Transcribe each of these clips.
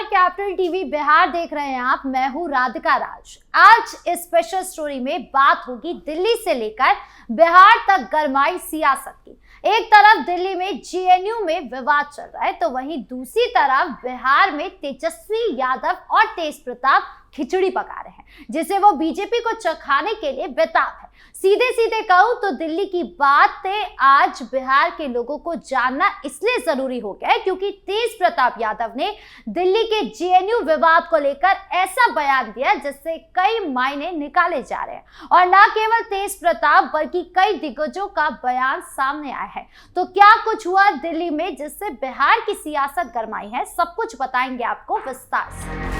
Capital TV Bihar देख रहे हैं आप। मैं हूं राधिका राज। आज इस स्पेशल स्टोरी में बात होगी दिल्ली से लेकर बिहार तक गरमाई सियासत की। एक तरफ दिल्ली में जेएनयू में विवाद चल रहा है तो वहीं दूसरी तरफ बिहार में तेजस्वी यादव और तेज प्रताप खिचड़ी पका रहे हैं जिसे वो बीजेपी को चखाने के लिए बेताब है। सीधे सीधे कहूं तो दिल्ली की बातें आज बिहार के लोगों को जानना इसलिए जरूरी हो गया है क्योंकि तेज प्रताप यादव ने दिल्ली के जेएनयू विवाद को लेकर ऐसा बयान दिया जिससे कई मायने निकाले जा रहे हैं। और न केवल तेज प्रताप बल्कि कई दिग्गजों का बयान सामने आया है। तो क्या कुछ हुआ दिल्ली में जिससे बिहार की सियासत गरमाई है, सब कुछ बताएंगे आपको विस्तार से।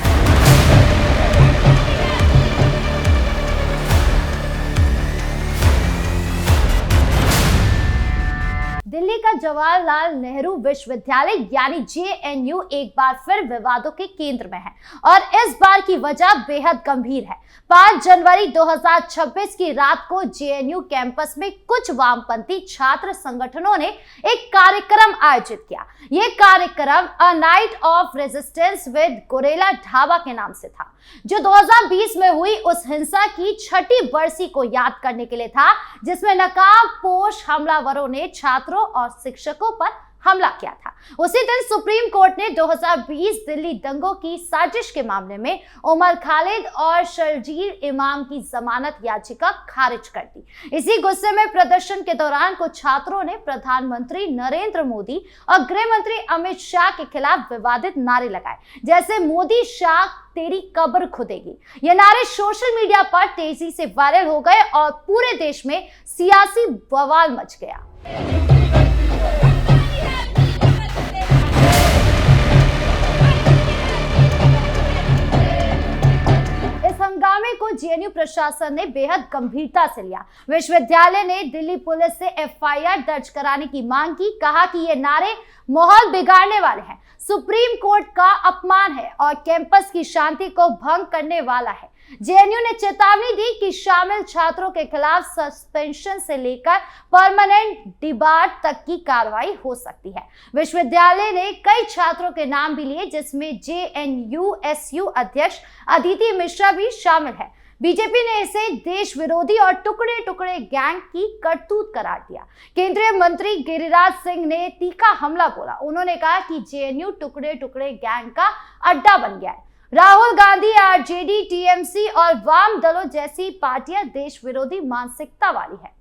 दिल्ली का जवाहरलाल नेहरू विश्वविद्यालय यानी जेएनयू एक बार फिर विवादों के केंद्र में है और इस बार की वजह बेहद गंभीर है। 5 जनवरी 2026 की रात को जेएनयू कैंपस में कुछ वामपंथी छात्र संगठनों ने एक कार्यक्रम आयोजित किया। यह कार्यक्रम a night of resistance with guerrilla Dhaba के नाम से था, जो 2020 में हुई उस हिंसा की 6ठी बरसी को याद करने के लिए था जिसमें नकाबपोश हमलावरों ने छात्रों और शिक्षकों पर हमला किया था। उसी दिन सुप्रीम कोर्ट ने 2020 दिल्ली दंगों की साजिश के मामले में उमर खालिद और शर्जील इमाम की जमानत याचिका खारिज कर दी। इसी गुस्से में प्रदर्शन के दौरान कुछ छात्रों ने प्रधानमंत्री नरेंद्र मोदी और गृह मंत्री अमित शाह के खिलाफ विवादित नारे लगाए, जैसे मोदी शाह तेरी कब्र खुदेगी। ये नारे सोशल मीडिया पर तेजी से वायरल हो गए और पूरे देश में सियासी बवाल मच गया। हंगामे को जेएनयू प्रशासन ने बेहद गंभीरता से लिया। विश्वविद्यालय ने दिल्ली पुलिस से एफआईआर दर्ज कराने की मांग की। कहा कि ये नारे माहौल बिगाड़ने वाले हैं, सुप्रीम कोर्ट का अपमान है और कैंपस की शांति को भंग करने वाला है। जेएनयू ने चेतावनी दी कि शामिल छात्रों के खिलाफ सस्पेंशन से लेकर परमानेंट डिबार तक की कार्रवाई हो सकती है। विश्वविद्यालय ने कई छात्रों के नाम भी लिए जिसमें जेएनयूएसयू अध्यक्ष अदिति मिश्रा भी शामिल है। बीजेपी ने इसे देश विरोधी और टुकड़े टुकड़े गैंग की करतूत करार दिया। केंद्रीय मंत्री गिरिराज सिंह ने तीखा हमला बोला। उन्होंने कहा कि जेएनयू टुकड़े टुकड़े गैंग का अड्डा बन गया है। राहुल गांधी, आरजेडी, टीएमसी और वाम दलों जैसी पार्टियां देश विरोधी मानसिकता वाली है।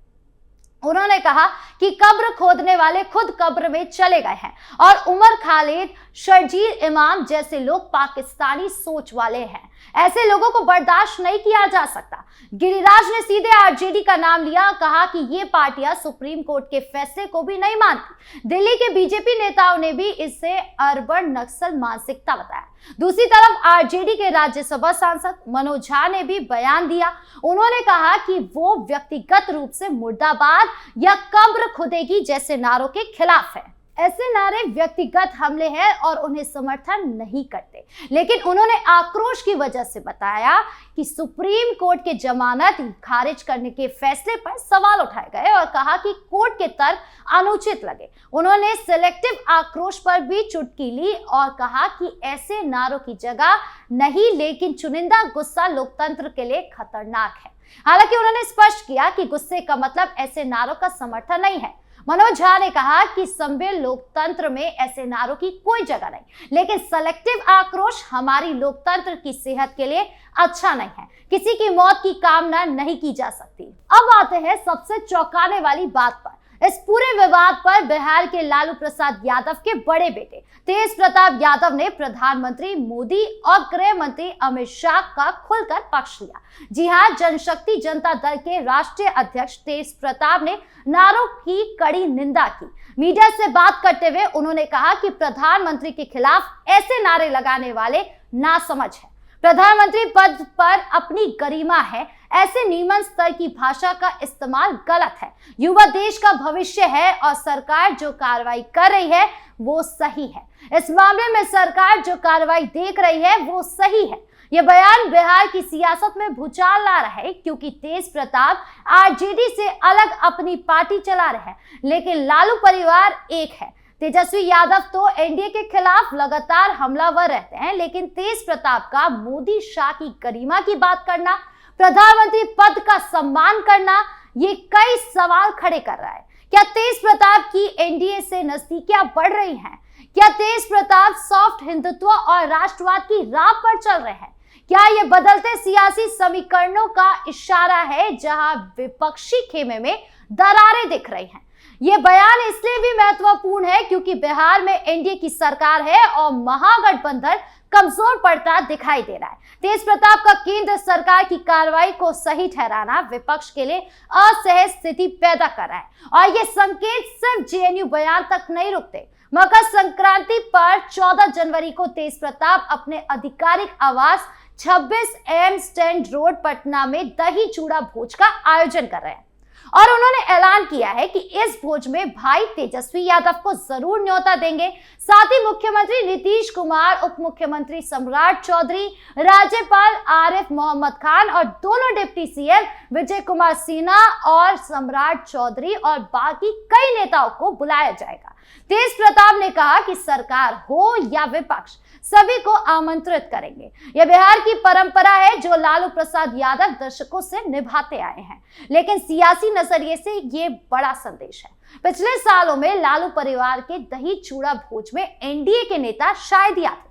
उन्होंने कहा कि कब्र खोदने वाले खुद कब्र में चले गए हैं और उमर खालिद, शर्जील इमाम जैसे लोग पाकिस्तानी सोच वाले हैं। ऐसे लोगों को बर्दाश्त नहीं किया जा सकता। गिरिराज ने सीधे आरजेडी का नाम लिया, कहा कि ये पार्टियां सुप्रीम कोर्ट के फैसले को भी नहीं मानती। दिल्ली के बीजेपी नेताओं ने भी इसे अर्बन नक्सल मानसिकता बताया। दूसरी तरफ आरजेडी के राज्यसभा सांसद मनोज झा ने भी बयान दिया। उन्होंने कहा कि वो व्यक्तिगत रूप से मुर्दाबाद या कब्र खुदेगी जैसे नारों के खिलाफ है। ऐसे नारे व्यक्तिगत हमले हैं और उन्हें समर्थन नहीं करते, लेकिन उन्होंने आक्रोश की वजह से बताया कि सुप्रीम कोर्ट के जमानत खारिज करने के फैसले पर सवाल उठाए गए और कहा कि कोर्ट के तर्क अनुचित लगे। उन्होंने सिलेक्टिव आक्रोश पर भी चुटकी ली और कहा कि ऐसे नारों की जगह नहीं, लेकिन चुनिंदा गुस्सा लोकतंत्र के लिए खतरनाक है। हालांकि उन्होंने स्पष्ट किया कि गुस्से का मतलब ऐसे नारों का समर्थन नहीं है। मनोज झा ने कहा कि संबल लोकतंत्र में ऐसे नारों की कोई जगह नहीं, लेकिन सेलेक्टिव आक्रोश हमारी लोकतंत्र की सेहत के लिए अच्छा नहीं है। किसी की मौत की कामना नहीं की जा सकती। अब आते हैं सबसे चौंकाने वाली बात पर। इस पूरे विवाद पर बिहार के लालू प्रसाद यादव के बड़े बेटे तेज प्रताप यादव ने प्रधानमंत्री मोदी और गृह मंत्री अमित शाह का खुलकर पक्ष लिया। जी हां, जनशक्ति जनता दल के राष्ट्रीय अध्यक्ष तेज प्रताप ने नारों की कड़ी निंदा की। मीडिया से बात करते हुए उन्होंने कहा कि प्रधानमंत्री के खिलाफ ऐसे नारे लगाने वाले नासमझ हैं। प्रधानमंत्री पद पर अपनी गरिमा है, ऐसे नीमन स्तर की भाषा का इस्तेमाल गलत है। युवा देश का भविष्य है और सरकार जो कार्रवाई कर रही है वो सही है। इस मामले में सरकार जो कार्रवाई देख रही है वो सही है। यह बयान बिहार की सियासत में भूचाल ला रहा है क्योंकि तेज प्रताप आरजेडी से अलग अपनी पार्टी चला रहे हैं, लेकिन लालू परिवार एक है। तेजस्वी यादव तो एनडीए के खिलाफ लगातार हमलावर रहते हैं, लेकिन तेज प्रताप का मोदी शाह की गरिमा की बात करना, प्रधानमंत्री पद का सम्मान करना, ये कई सवाल खड़े कर रहा है। क्या तेज प्रताप की एनडीए से नजदीकियां बढ़ रही हैं? क्या तेज प्रताप सॉफ्ट हिंदुत्व और राष्ट्रवाद की राह पर चल रहे हैं? क्या ये बदलते सियासी समीकरणों का इशारा है, जहां विपक्षी खेमे में दरारें दिख रही हैं? ये बयान इसलिए भी महत्वपूर्ण है क्योंकि बिहार में एनडीए की सरकार है और महागठबंधन कमजोर पड़ता दिखाई दे रहा है। तेज प्रताप का केंद्र सरकार की कार्रवाई को सही ठहराना विपक्ष के लिए असहज स्थिति पैदा कर रहा है, और ये संकेत सिर्फ जेएनयू बयान तक नहीं रुकते। मकर संक्रांति पर 14 जनवरी को तेज प्रताप अपने आधिकारिक आवास 26 एम स्टैंड रोड पटना में दही चूड़ा भोज का आयोजन कर रहे हैं, और उन्होंने ऐलान किया है कि इस भोज में भाई तेजस्वी यादव को जरूर न्योता देंगे। साथ ही मुख्यमंत्री नीतीश कुमार, उप मुख्यमंत्री सम्राट चौधरी, राज्यपाल आरिफ मोहम्मद खान और दोनों डिप्टी सीएम विजय कुमार सिन्हा और सम्राट चौधरी और बाकी कई नेताओं को बुलाया जाएगा। तेज प्रताप ने कहा कि सरकार हो या विपक्ष, सभी को आमंत्रित करेंगे। यह बिहार की परंपरा है जो लालू प्रसाद यादव दशकों से निभाते आए हैं, लेकिन सियासी नजरिए से ये बड़ा संदेश है। पिछले सालों में लालू परिवार के दही चूड़ा भोज में एनडीए के नेता शायद ही आते थे,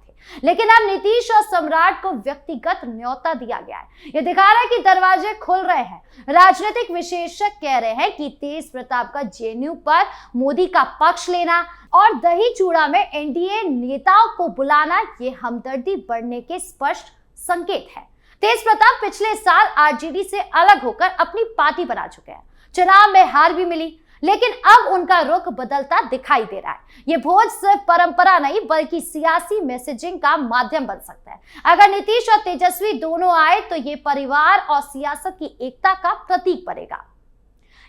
लेकिन अब नीतीश और सम्राट को व्यक्तिगत न्योता दिया गया है। यह दिखा रहा है कि दरवाजे खुल रहे हैं। राजनीतिक विशेषज्ञ कह रहे हैं कि तेज प्रताप का जेएनयू पर मोदी का पक्ष लेना और दही चूड़ा में एनडीए नेताओं को बुलाना, ये हमदर्दी बढ़ने के स्पष्ट संकेत है। तेज प्रताप पिछले साल आरजेडी से अलग होकर अपनी पार्टी बना चुके हैं। चुनाव में हार भी मिली, लेकिन अब उनका रुख बदलता दिखाई दे रहा है। ये भोज सिर्फ परंपरा नहीं बल्कि सियासी मैसेजिंग का माध्यम बन सकता है। अगर नीतीश और तेजस्वी दोनों आए तो ये परिवार और सियासत की एकता का प्रतीक बनेगा।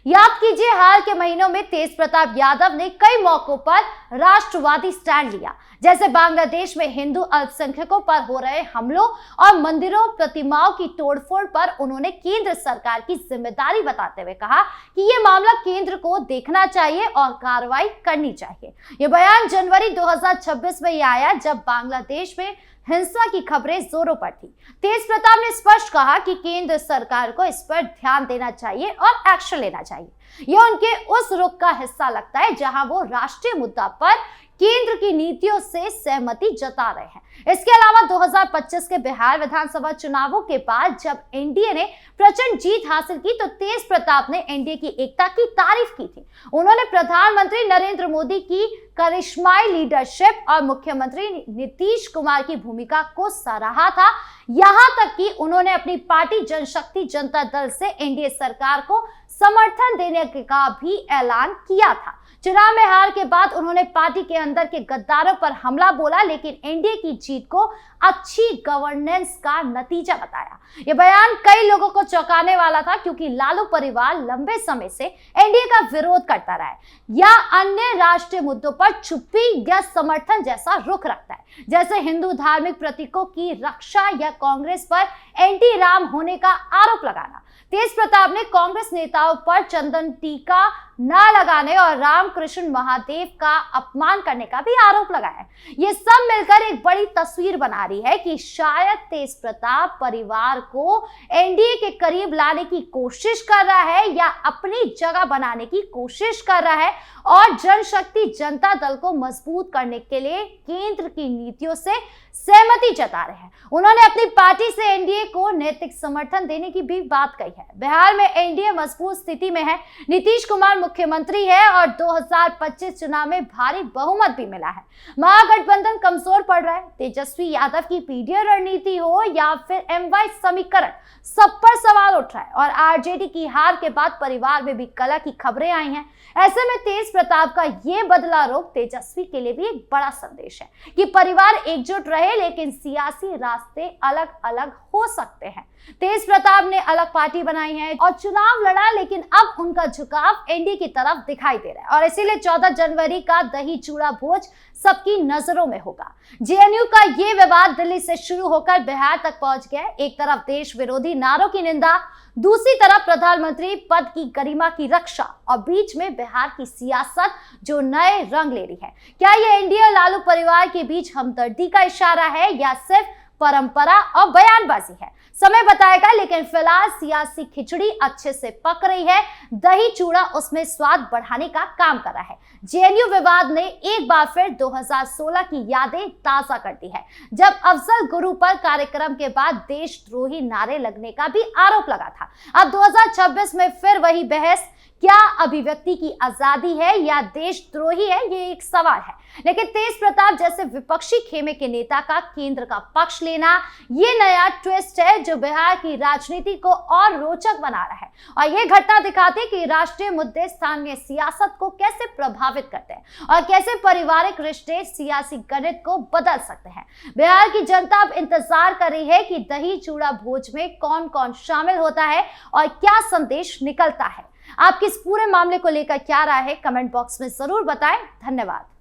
याद कीजिए, हाल के महीनों में तेज प्रताप यादव ने कई मौकों पर राष्ट्रवादी स्टैंड लिया, जैसे बांग्लादेश में हिंदू अल्पसंख्यकों पर हो रहे हमलों और मंदिरों प्रतिमाओं की तोड़फोड़ पर उन्होंने केंद्र सरकार की जिम्मेदारी बताते हुए कहा कि ये मामला केंद्र को देखना चाहिए और कार्रवाई करनी चाहिए। ये बयान जनवरी 2026 में आया जब बांग्लादेश में हिंसा की खबरें जोरों पर थी। तेज प्रताप ने स्पष्ट कहा कि केंद्र सरकार को इस पर ध्यान देना चाहिए और एक्शन लेना चाहिए। यह उनके उस रुख का हिस्सा लगता है जहां वो राष्ट्रीय मुद्दा पर केंद्र की नीतियों से सहमति जता रहे हैं। इसके अलावा 2025 के बिहार विधानसभा चुनावों के बाद जब एनडीए ने प्रचंड जीत हासिल की तो तेज प्रताप ने एनडीए की एकता की तारीफ की थी। उन्होंने प्रधानमंत्री नरेंद्र मोदी की करिश्माई लीडरशिप और मुख्यमंत्री नीतीश कुमार की भूमिका को सराहा था। यहां तक कि उन्होंने अपनी पार्टी जनशक्ति जनता दल से एनडीए सरकार को समर्थन देने का भी ऐलान किया था। चुनाव में हार के बाद उन्होंने पार्टी के अंदर के गद्दारों पर हमला बोला, लेकिन एनडीए की जीत को अच्छी गवर्नेंस का नतीजा बताया। यह बयान कई लोगों को चौंकाने वाला था क्योंकि लालू परिवार लंबे समय से एनडीए का विरोध करता रहा है या अन्य राष्ट्रीय मुद्दों पर चुप्पी या समर्थन जैसा रुख रखता है, जैसे हिंदू धार्मिक प्रतीकों की रक्षा या कांग्रेस पर एंटी राम होने का आरोप लगाना। तेज प्रताप ने कांग्रेस नेताओं पर चंदन टीका न लगाने और रामकृष्ण महादेव का अपमान करने का भी आरोप लगाया। ये सब मिलकर एक बड़ी तस्वीर बना रही है कि शायद तेज प्रताप परिवार को एनडीए के करीब लाने की कोशिश कर रहा है या अपनी जगह बनाने की कोशिश कर रहा है और जनशक्ति जनता दल को मजबूत करने के लिए केंद्र की नीतियों से सहमति जता रहे हैं। उन्होंने अपनी पार्टी से एनडीए को नैतिक समर्थन देने की भी बात कही है। बिहार में एनडीए मजबूत स्थिति में है। नीतीश कुमार मुख्यमंत्री है और 2025 चुनाव में भारी बहुमत भी मिला है। महागठबंधन कमजोर पड़ रहा है। तेजस्वी यादव की पीडीए रणनीति हो या फिर एमवाई समीकरण, सब पर सवाल उठ रहा है और आरजेडी की हार के बाद परिवार में भी कलह की खबरें आई हैं। ऐसे में तेज प्रताप का ये बदला रुख तेजस्वी के लिए भी एक बड़ा संदेश है कि परिवार एकजुट रहे, लेकिन सियासी रास्ते अलग अलग हो सकते हैं। तेज प्रताप ने अलग पार्टी बनाई है और चुनाव लड़ा, लेकिन अब उनका झुकाव एनडीए की तरफ दिखाई दे रहा है और इसीलिए 14 जनवरी का दही चूड़ा भोज सबकी नजरों में होगा। जेएनयू का ये विवाद दिल्ली से शुरू होकर बिहार तक पहुंच गया। एक तरफ देश विरोधी नारों की निंदा, दूसरी तरफ प्रधानमंत्री पद की गरिमा की रक्षा और बीच में बिहार की सियासत जो नए रंग ले रही है। क्या ये एनडीए और लालू परिवार के बीच हमदर्दी का इशारा है या सिर्फ परंपरा और बयानबाजी है? समय बताएगा, लेकिन फिलहाल सियासी खिचड़ी अच्छे से पक रही है, दही चूड़ा उसमें स्वाद बढ़ाने का काम कर रहा है। जेएनयू विवाद ने एक बार फिर 2016 की यादें ताजा कर दी है, जब अफजल गुरु पर कार्यक्रम के बाद देशद्रोही नारे लगने का भी आरोप लगा था। अब 2026 में फिर वही बहस, क्या अभिव्यक्ति की आजादी है या देशद्रोही है, ये एक सवाल है। लेकिन तेज प्रताप जैसे विपक्षी खेमे के नेता का केंद्र का पक्ष लेना ये नया ट्विस्ट है जो बिहार की राजनीति को और रोचक बना रहा है। और ये घटना दिखाती है कि राष्ट्रीय मुद्दे स्थानीय सियासत को कैसे प्रभावित करते हैं और कैसे पारिवारिक रिश्ते सियासी गणित को बदल सकते हैं। बिहार की जनता अब इंतजार कर रही है कि दही चूड़ा भोज में कौन कौन शामिल होता है और क्या संदेश निकलता है। आपकी इस पूरे मामले को लेकर क्या राय है, कमेंट बॉक्स में जरूर बताएं। धन्यवाद।